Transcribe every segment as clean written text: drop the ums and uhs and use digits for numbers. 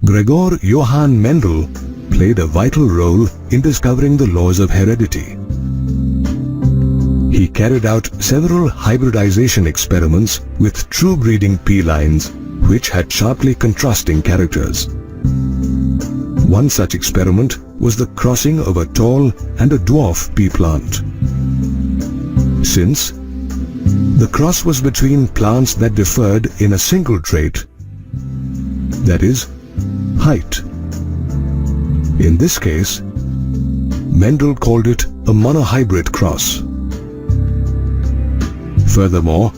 Gregor Johann Mendel played a vital role in discovering the laws of heredity. He carried out several hybridization experiments with true breeding pea lines which had sharply contrasting characters. One such experiment was the crossing of a tall and a dwarf pea plant. Since the cross was between plants that differed in a single trait, that is, height. In this case, Mendel called it a monohybrid cross. Furthermore,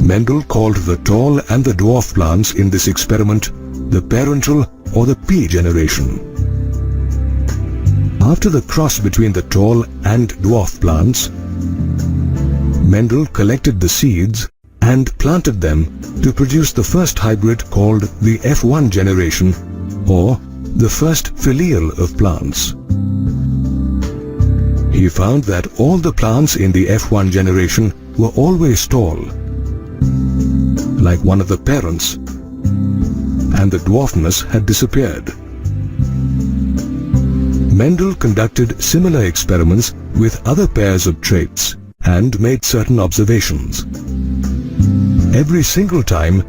Mendel called the tall and the dwarf plants in this experiment the parental or the pea generation. After the cross between the tall and dwarf plants, Mendel collected the seeds and planted them to produce the first hybrid called the F1 generation, or the first filial of plants. He found that all the plants in the F1 generation were always tall, like one of the parents, and the dwarfness had disappeared. Mendel conducted similar experiments with other pairs of traits and made certain observations. Every single time,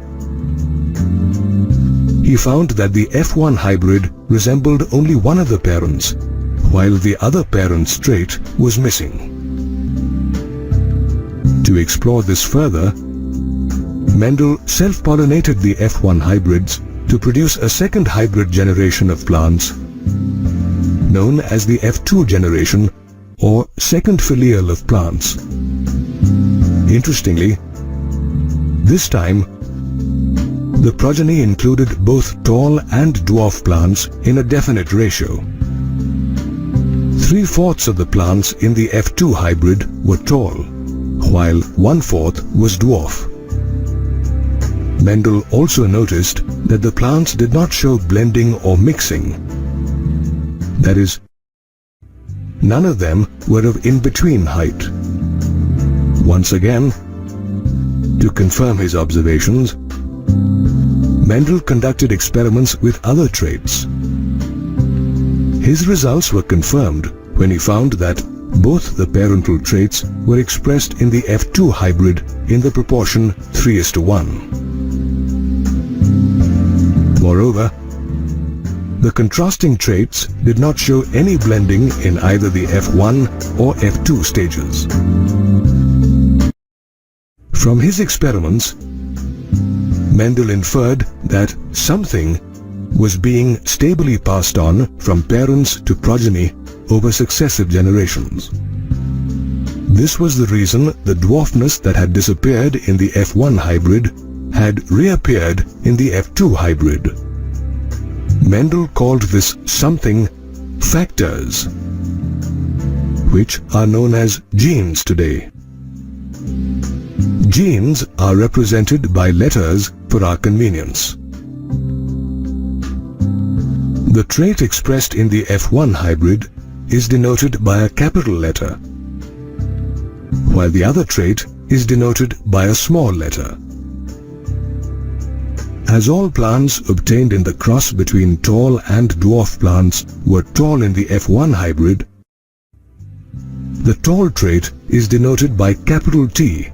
he found that the F1 hybrid resembled only one of the parents, while the other parent's trait was missing. To explore this further, Mendel self-pollinated the F1 hybrids to produce a second hybrid generation of plants, known as the F2 generation, or second filial of plants. Interestingly, this time, the progeny included both tall and dwarf plants in a definite ratio. 3/4 of the plants in the F2 hybrid were tall, while 1/4 was dwarf. Mendel also noticed that the plants did not show blending or mixing. That is, none of them were of in-between height. Once again, to confirm his observations, Mendel conducted experiments with other traits. His results were confirmed when he found that both the parental traits were expressed in the F2 hybrid in the proportion 3:1. Moreover, the contrasting traits did not show any blending in either the F1 or F2 stages. From his experiments, Mendel inferred that something was being stably passed on from parents to progeny over successive generations. This was the reason the dwarfness that had disappeared in the F1 hybrid had reappeared in the F2 hybrid. Mendel called this something factors, which are known as genes today. Genes are represented by letters for our convenience. The trait expressed in the F1 hybrid is denoted by a capital letter, while the other trait is denoted by a small letter. As all plants obtained in the cross between tall and dwarf plants were tall in the F1 hybrid, the tall trait is denoted by capital T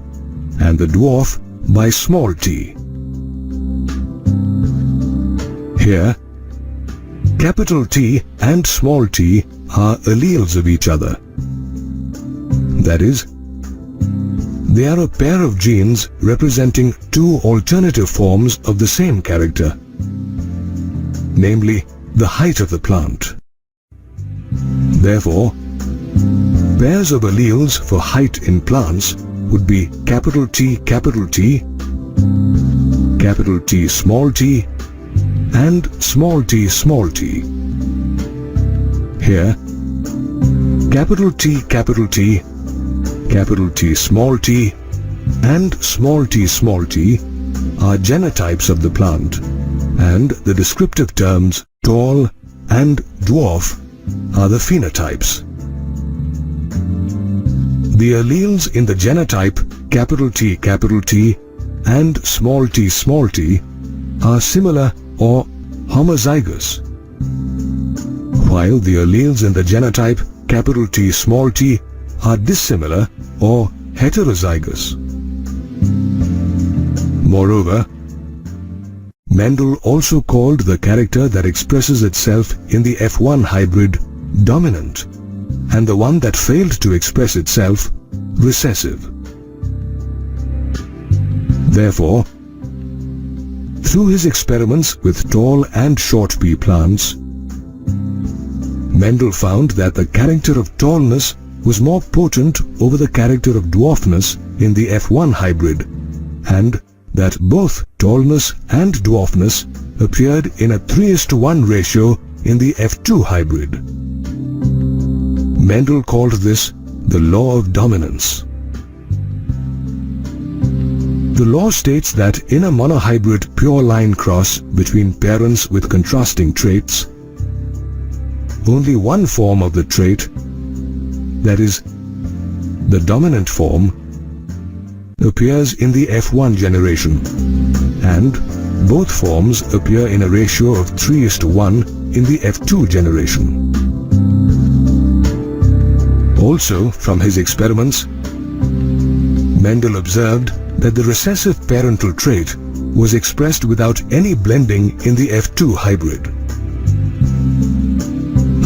and the dwarf by small t. Here, capital T and small t are alleles of each other. That is, they are a pair of genes representing two alternative forms of the same character, namely the height of the plant. Therefore, pairs of alleles for height in plants would be capital T, capital T small t, and small t, small t. Here, capital T, capital T small t, and small t are genotypes of the plant, and the descriptive terms tall and dwarf are the phenotypes. The alleles in the genotype capital T and small t are similar or homozygous, while the alleles in the genotype T small t are dissimilar or heterozygous. Moreover, Mendel also called the character that expresses itself in the F1 hybrid dominant, and the one that failed to express itself recessive. Therefore, through his experiments with tall and short pea plants, Mendel found that the character of tallness was more potent over the character of dwarfness in the F1 hybrid, and that both tallness and dwarfness appeared in a 3:1 ratio in the F2 hybrid. Mendel called this the law of dominance. The law states that in a monohybrid pure line cross between parents with contrasting traits, only one form of the trait, that is, the dominant form, appears in the F1 generation, and both forms appear in a ratio of 3:1 in the F2 generation. Also, from his experiments, Mendel observed that the recessive parental trait was expressed without any blending in the F2 hybrid.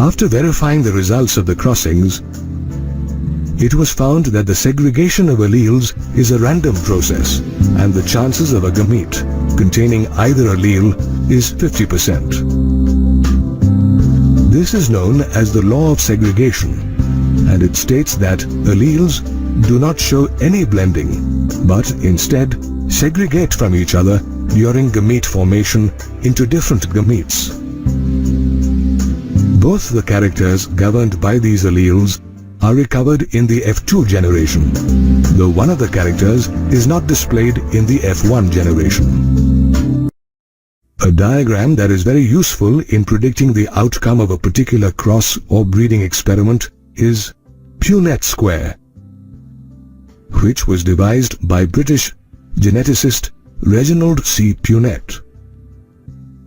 After verifying the results of the crossings, it was found that the segregation of alleles is a random process, and the chances of a gamete containing either allele is 50%. This is known as the law of segregation, and it states that alleles do not show any blending, but instead segregate from each other during gamete formation into different gametes. Both the characters governed by these alleles are recovered in the F2 generation, though one of the characters is not displayed in the F1 generation. A diagram that is very useful in predicting the outcome of a particular cross or breeding experiment is Punnett square, which was devised by British geneticist Reginald C. Punnett.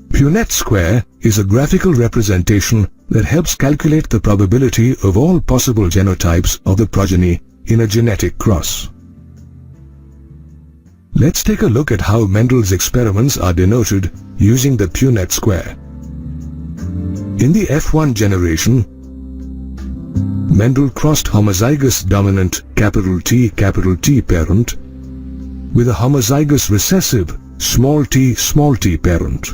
Punnett square is a graphical representation that helps calculate the probability of all possible genotypes of the progeny in a genetic cross. Let's take a look at how Mendel's experiments are denoted using the Punnett square. In the F1 generation, Mendel crossed homozygous dominant T parent with a homozygous recessive small t parent.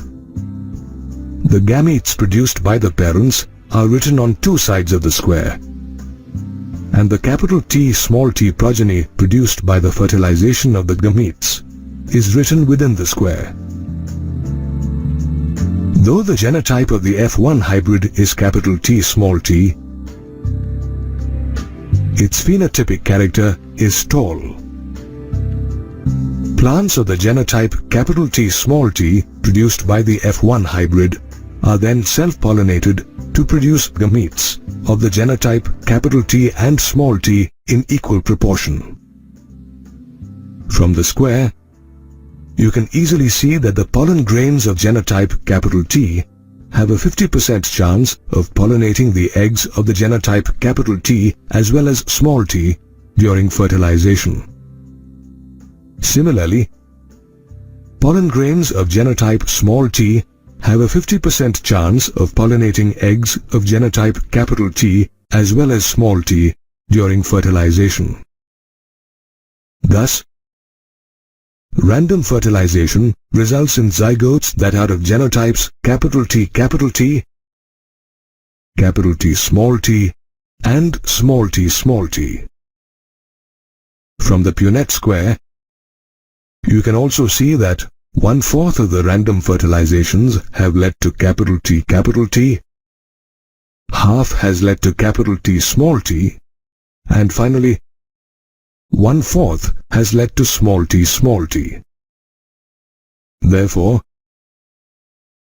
The gametes produced by the parents are written on two sides of the square, and the T small t progeny produced by the fertilization of the gametes is written within the square. Though the genotype of the F1 hybrid is T small t, its phenotypic character is tall. Plants of the genotype T small t produced by the F1 hybrid are then self-pollinated to produce gametes of the genotype T and small t in equal proportion. From the square, you can easily see that the pollen grains of genotype T have a 50% chance of pollinating the eggs of the genotype T as well as small t during fertilization. Similarly, pollen grains of genotype small t have a 50% chance of pollinating eggs of genotype T as well as small t during fertilization. Thus, random fertilization results in zygotes that are of genotypes T, T small t, and small t. From the Punnett square, you can also see that 1/4 of the random fertilizations have led to T, half has led to T small t, and finally 1/4 has led to small t. Therefore,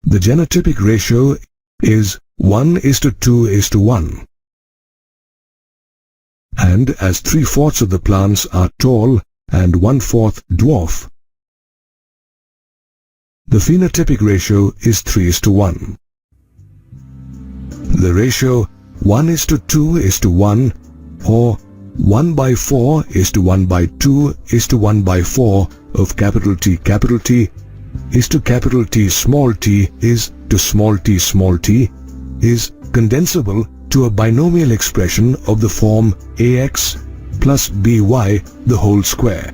the genotypic ratio is 1:2:1. And as 3/4 of the plants are tall and 1/4 dwarf, the phenotypic ratio is 3:1. The ratio 1:2:1 or 1/4:1/2:1/4 of capital T is to capital T small t is to small t is condensable to a binomial expression of the form ax plus by the whole square.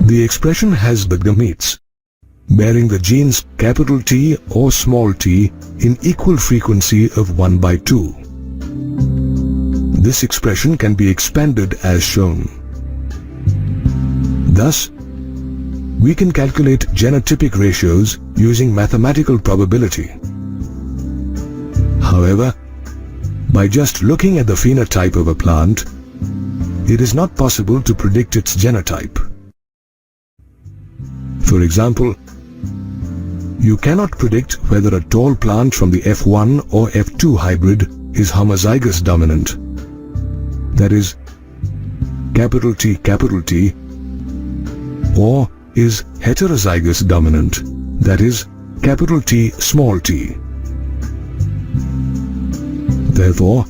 The expression has the gametes bearing the genes capital T or small t in equal frequency of 1/2. This expression can be expanded as shown. Thus, we can calculate genotypic ratios using mathematical probability. However, by just looking at the phenotype of a plant, it is not possible to predict its genotype. For example, you cannot predict whether a tall plant from the F1 or F2 hybrid is homozygous dominant, that is, capital T, or is heterozygous dominant, that is, capital T, small t. Therefore,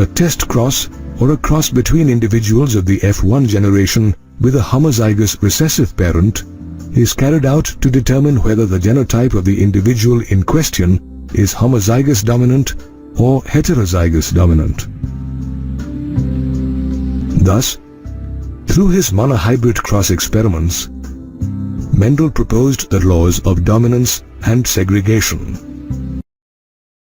a test cross or a cross between individuals of the F1 generation with a homozygous recessive parent is carried out to determine whether the genotype of the individual in question is homozygous dominant or heterozygous dominant. Thus, through his monohybrid cross experiments, Mendel proposed the laws of dominance and segregation.